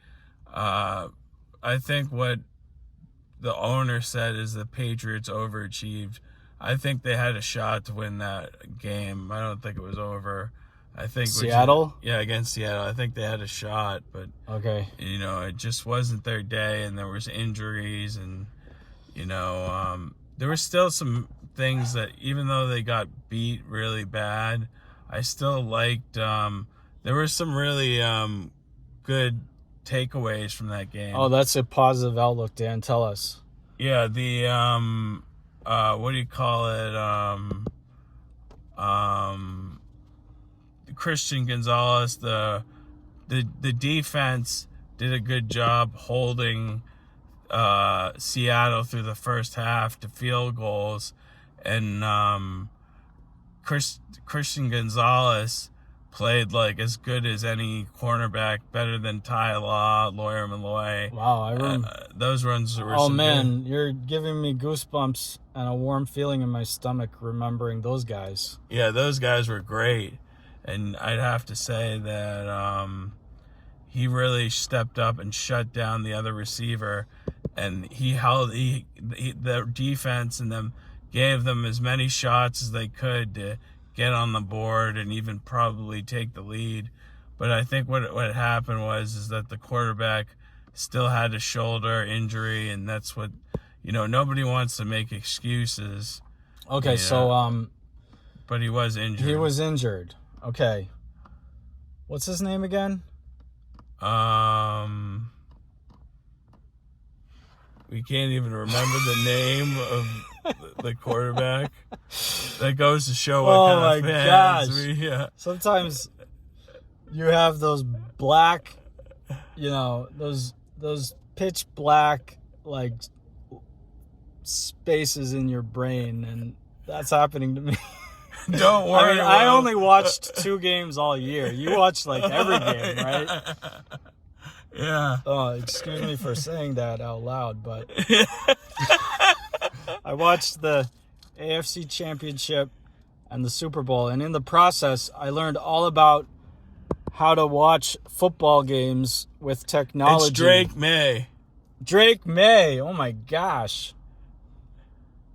I think what the owner said is the Patriots overachieved. I think they had a shot to win that game. I don't think it was over. I think Seattle? Against Seattle. I think they had a shot, but okay. It just wasn't their day, and there was injuries, and there were still some things that, even though they got beat really bad, I still liked. There were some really good takeaways from that game. Oh, that's a positive outlook, Dan. Tell us. Yeah, the what do you call it? Christian Gonzalez, the defense did a good job holding Seattle through the first half to field goals, and Christian Gonzalez played like as good as any cornerback, better than Ty Law, Lawyer Malloy. Wow, I remember those runs were. Oh man, you're giving me goosebumps and a warm feeling in my stomach remembering those guys. Yeah, those guys were great, and I'd have to say that he really stepped up and shut down the other receiver, and he held the defense and them gave them as many shots as they could to get on the board and even probably take the lead. But I think what happened is that the quarterback still had a shoulder injury, and that's what, nobody wants to make excuses. Okay, Yeah. so But he was injured. he was injured. Okay. What's his name again? We can't even remember the name of the quarterback. That goes to show what kind of fans gosh. Sometimes you have those black, those pitch black, like, spaces in your brain, and that's happening to me. Don't worry. I only watched 2 games all year. You watched, like, every game, right? Yeah. Oh, excuse me for saying that out loud, but I watched the AFC Championship and the Super Bowl, and in the process, I learned all about how to watch football games with technology. It's Drake May. Drake May. Oh my gosh.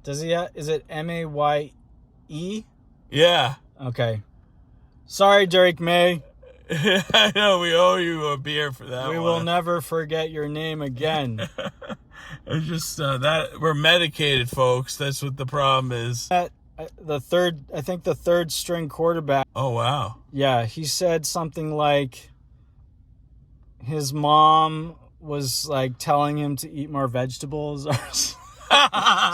Does he is it M-A-Y-E? Yeah. Okay. Sorry, Drake May. I know, we owe you a beer for that. We will never forget your name again. It's just that we're medicated, folks. That's what the problem is. The third string quarterback. Oh, wow. Yeah, he said something like his mom was like telling him to eat more vegetables or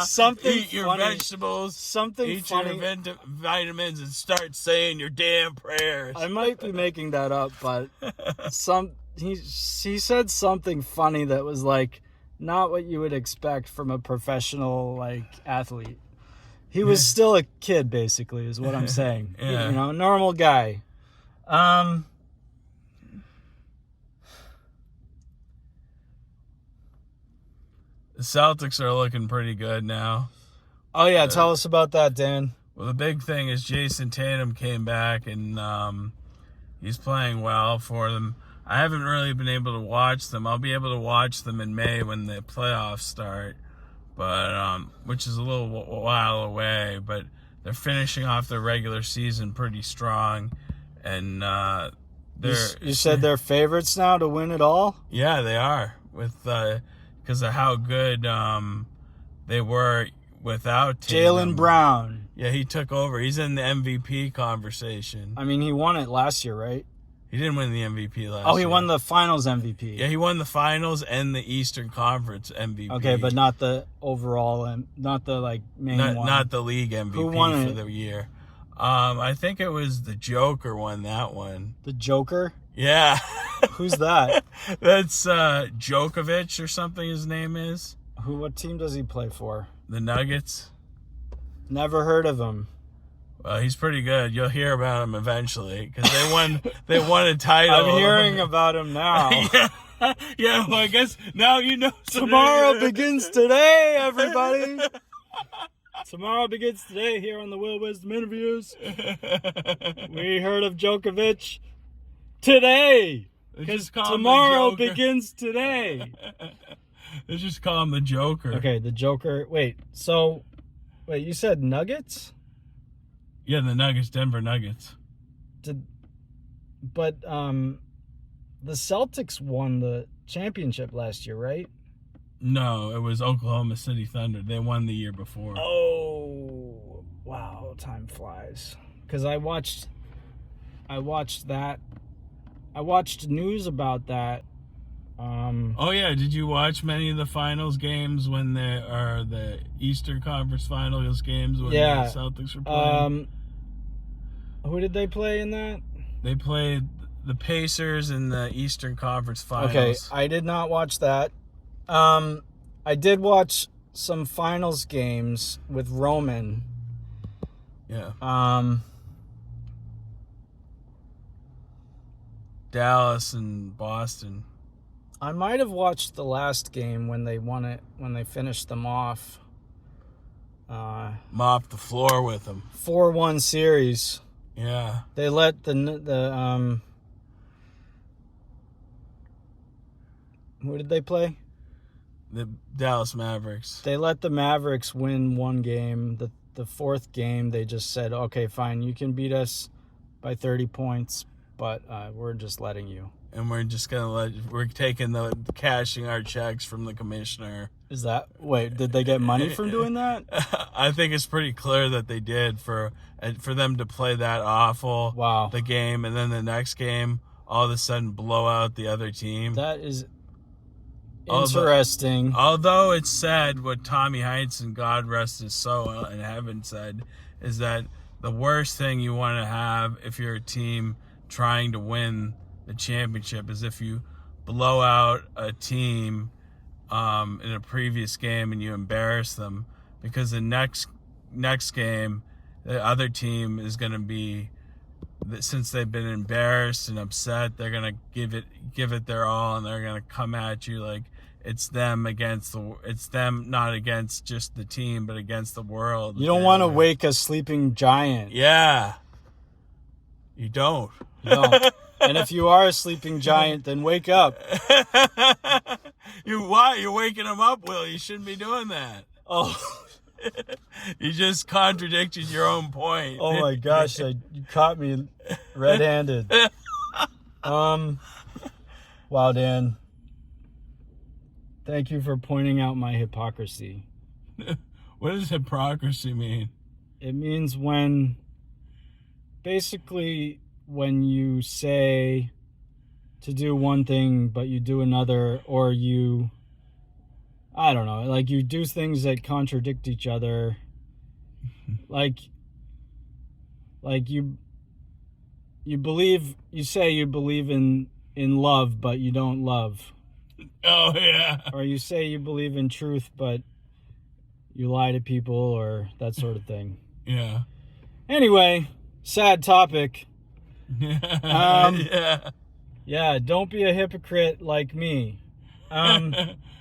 something. Eat your funny. Vegetables. Something eat funny. your vitamins and start saying your damn prayers. I might be making that up, but he said something funny that was like not what you would expect from a professional like athlete. He was still a kid, basically, is what I'm saying. Yeah. A normal guy. The Celtics are looking pretty good now. Oh, yeah. Tell us about that, Dan. Well, the big thing is Jason Tatum came back, and he's playing well for them. I haven't really been able to watch them. I'll be able to watch them in May when the playoffs start, but which is a little while away. But they're finishing off their regular season pretty strong, and you said they're favorites now to win it all? Yeah, they are, with because of how good they were without Tatum. Jaylen Brown. Yeah, he took over. He's in the MVP conversation. I mean, he won it last year, right? He didn't win the MVP last year. Oh, he won the finals MVP. Yeah, he won the finals and the Eastern Conference MVP. Okay, but not the overall and not the like main one. Not the league MVP. Who won for it? the year. I think it was the Joker won that one. The Joker? Yeah. Who's that? That's Djokovic or something his name is. What team does he play for? The Nuggets. Never heard of him. Well, he's pretty good. You'll hear about him eventually because they won a title. I'm hearing about him now. Yeah, well, I guess now you know. Tomorrow begins today, everybody. Tomorrow begins today here on the Will Wisdom Interviews. We heard of Djokovic today. Because tomorrow begins today. They just call him the Joker. Okay, the Joker. Wait, you said Nuggets? Yeah, the Nuggets, Denver Nuggets. But the Celtics won the championship last year, right? No, it was Oklahoma City Thunder. They won the year before. Oh, wow, time flies. Because I watched that. I watched news about that. Oh yeah, did you watch many of the finals games when the Eastern Conference Finals games when the Celtics were playing? Who did they play in that? They played the Pacers in the Eastern Conference Finals. Okay, I did not watch that. I did watch some finals games with Roman. Yeah. Dallas and Boston. I might have watched the last game when they won it, when they finished them off. Mopped the floor with them. 4-1 series. Yeah. They let the who did they play? The Dallas Mavericks. They let the Mavericks win one game. The fourth game, they just said, okay, fine, you can beat us by 30 points, but we're just letting you. and we're just we're taking cashing our checks from the commissioner. Is that, wait, did they get money from doing that? I think it's pretty clear that they did for them to play that awful. Wow. The game, and then the next game, all of a sudden blow out the other team. That is interesting. Although it's said, what Tommy Heights, and God rest his soul in heaven, said, is that the worst thing you want to have if you're a team trying to win the championship is if you blow out a team in a previous game and you embarrass them, because the next game the other team is going to be, since they've been embarrassed and upset, they're going to give it their all, and they're going to come at you like it's them not against just the team, but against the world. You don't want to wake a sleeping giant. Yeah. You don't. No. And if you are a sleeping giant, then wake up. You're waking him up, Will. You shouldn't be doing that. Oh. You just contradicted your own point. Oh my gosh, you caught me red-handed. Wow, Dan. Thank you for pointing out my hypocrisy. What does hypocrisy mean? It means when you say to do one thing but you do another, or I don't know, like you do things that contradict each other. like you say you believe in love but you don't love. Oh yeah. Or you say you believe in truth but you lie to people, or that sort of thing. Yeah. Anyway, sad topic. Yeah. Yeah, don't be a hypocrite like me.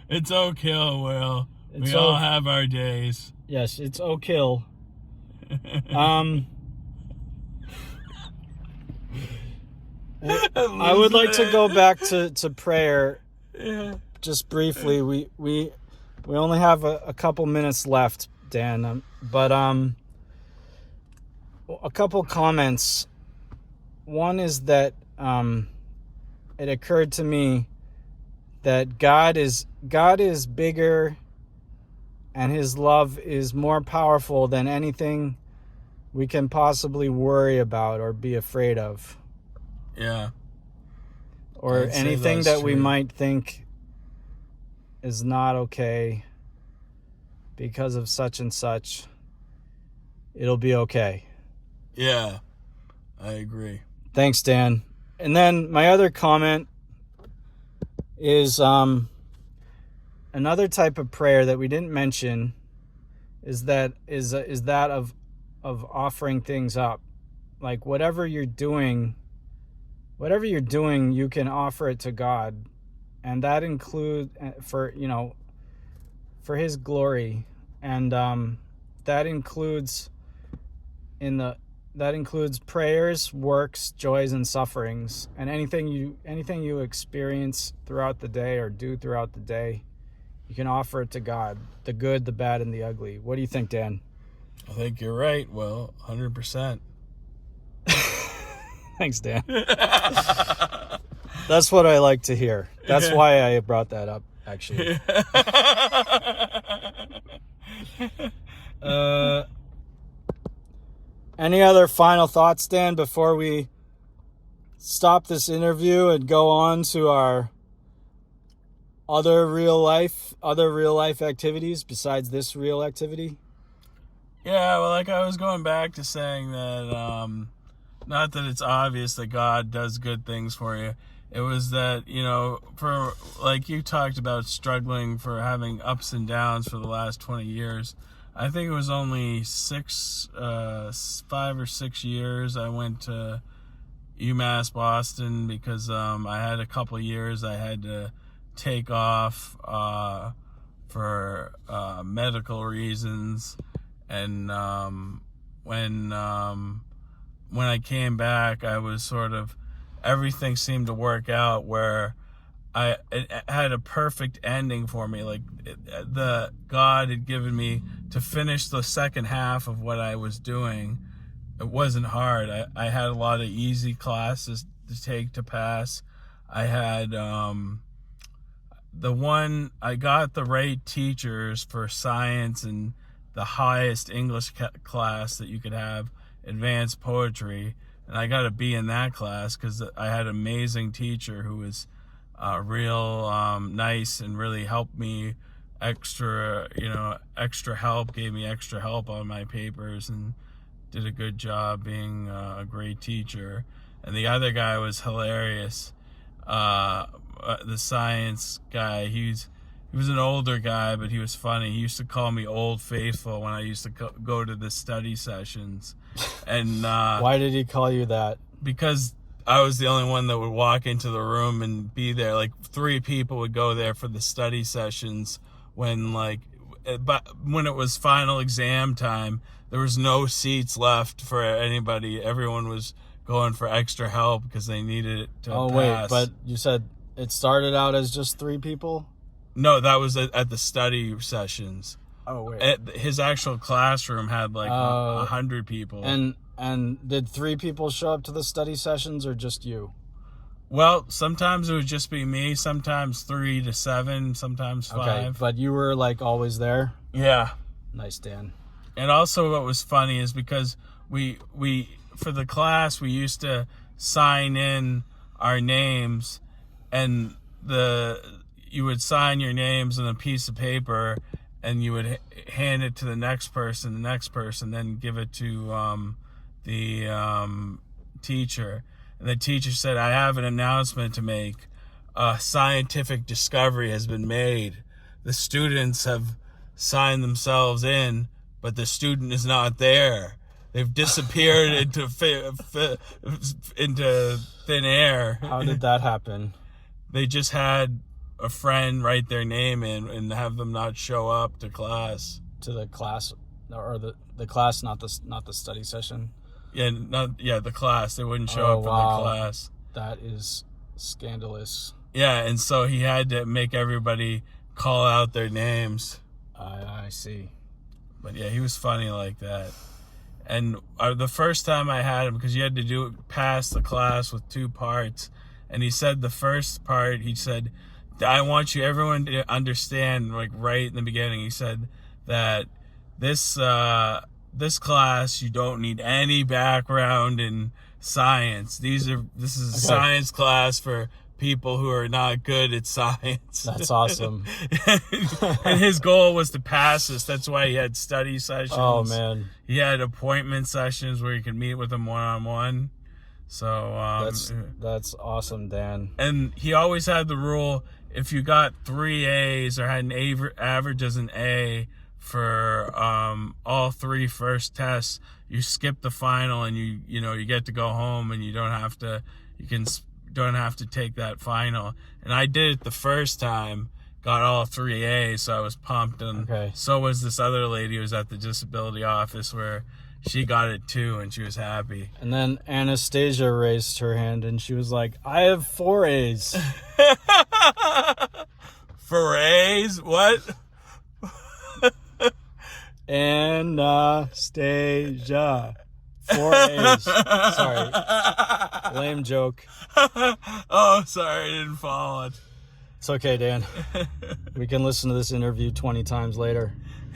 It's okay, Will. We all have our days. Yes, it's kill. I would like to go back to prayer. Yeah. Just briefly. We only have a couple minutes left, Dan. But a couple comments. One is that it occurred to me that God is bigger, and his love is more powerful than anything we can possibly worry about or be afraid of. Yeah. Or anything that we might think is not okay because of such and such. It'll be okay. Yeah, I agree. Thanks, Dan. And then my other comment is another type of prayer that we didn't mention is that of offering things up. Like whatever you're doing, you can offer it to God, and that includes for his glory, and that includes prayers, works, joys, and sufferings, and anything you experience throughout the day or do throughout the day, you can offer it to God, the good, the bad, and the ugly. What do you think, Dan? I think you're right. Well, 100%. Thanks, Dan. That's what I like to hear. That's why I brought that up, actually. Any other final thoughts, Dan, before we stop this interview and go on to our other real life activities besides this real activity? Yeah, well, like I was going back to saying that, not that it's obvious that God does good things for you. It was that, for, like you talked about struggling for having ups and downs for the last 20 years. I think it was only 5 or 6 years I went to UMass Boston because I had a couple of years I had to take off for medical reasons, and when I came back, I was sort of, everything seemed to work out where it had a perfect ending for me. Like God had given me to finish the second half of what I was doing. It wasn't hard. I had a lot of easy classes to take to pass. I had I got the right teachers for science and the highest English class that you could have, advanced poetry, and I got a B in that class because I had an amazing teacher who was real nice and really helped me extra help, gave me extra help on my papers and did a good job being a great teacher. And the other guy was hilarious. The science guy, he was an older guy, but he was funny. He used to call me Old Faithful when I used to go to the study sessions. And why did he call you that? Because I was the only one that would walk into the room and be there. Like 3 people would go there for the study sessions when it was final exam time. There was no seats left for anybody. Everyone was going for extra help because they needed it to pass. Oh, wait, but you said it started out as just 3 people? No, that was at the study sessions. Oh, wait. His actual classroom had 100 people. And did 3 people show up to the study sessions or just you? Well, sometimes it would just be me, sometimes 3 to 7, sometimes 5. Okay, but you were always there? Yeah. Nice, Dan. And also what was funny is because we for the class, we used to sign in our names, and you would sign your names on a piece of paper, and you would hand it to the next person, then give it to the teacher. And the teacher said, I have an announcement to make. A scientific discovery has been made. The students have signed themselves in, but the student is not there. They've disappeared into thin air. How did that happen? They just had a friend write their name in and have them not show up to class. To the class, or the class, not the study session? The class. They wouldn't show up for the class. That is scandalous. Yeah, and so he had to make everybody call out their names. I see. But yeah, he was funny like that. And the first time I had him, because you had to pass the class with 2 parts, and he said the first part, he said, I want everyone to understand, right in the beginning, he said that this class, you don't need any background in science. This is a science class for people who are not good at science. That's awesome. And his goal was to pass us. That's why he had study sessions. Oh, man. He had appointment sessions where you could meet with him one-on-one. So that's awesome, Dan. And he always had the rule, if you got 3 A's or had an average as an A for all 3 first tests, you skip the final and you get to go home, and you don't have to take that final. And I did it the first time, got all 3 A's, so I was pumped. And so was this other lady who was at the disability office, where she got it too, and she was happy. And then Anastasia raised her hand, and she was like, I have 4 A's. 4 A's? What? Anastasia. 4 A's. Sorry. Lame joke. Oh, sorry, I didn't follow it. It's okay, Dan. We can listen to this interview 20 times later.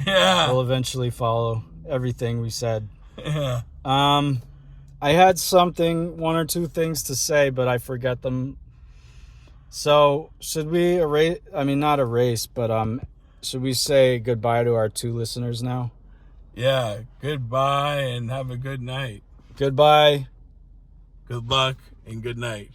Yeah. We'll eventually follow everything we said. Yeah. I had 1 or 2 things to say, but I forget them. So should we not erase, but should we say goodbye to our 2 listeners now? Yeah. Goodbye and have a good night. Goodbye. Good luck and good night.